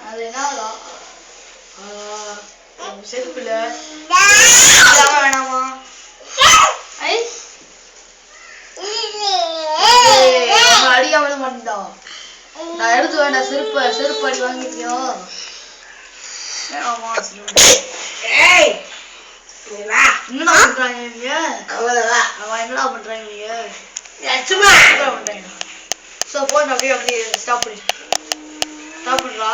அது என்ன செருப்புல வேணாமா அடிக்காம மாட்டா நான் எடுத்து வேண்டாம் செருப்பு அடி வாங்கிட்டியோ ஆமா என்னடா பண்றாங்க நீங்க என்னடா பண்றாங்க நீங்க சும்மா பண்றாங்க சோ போன் அப்படியே ஸ்டாப் பண்ணுறா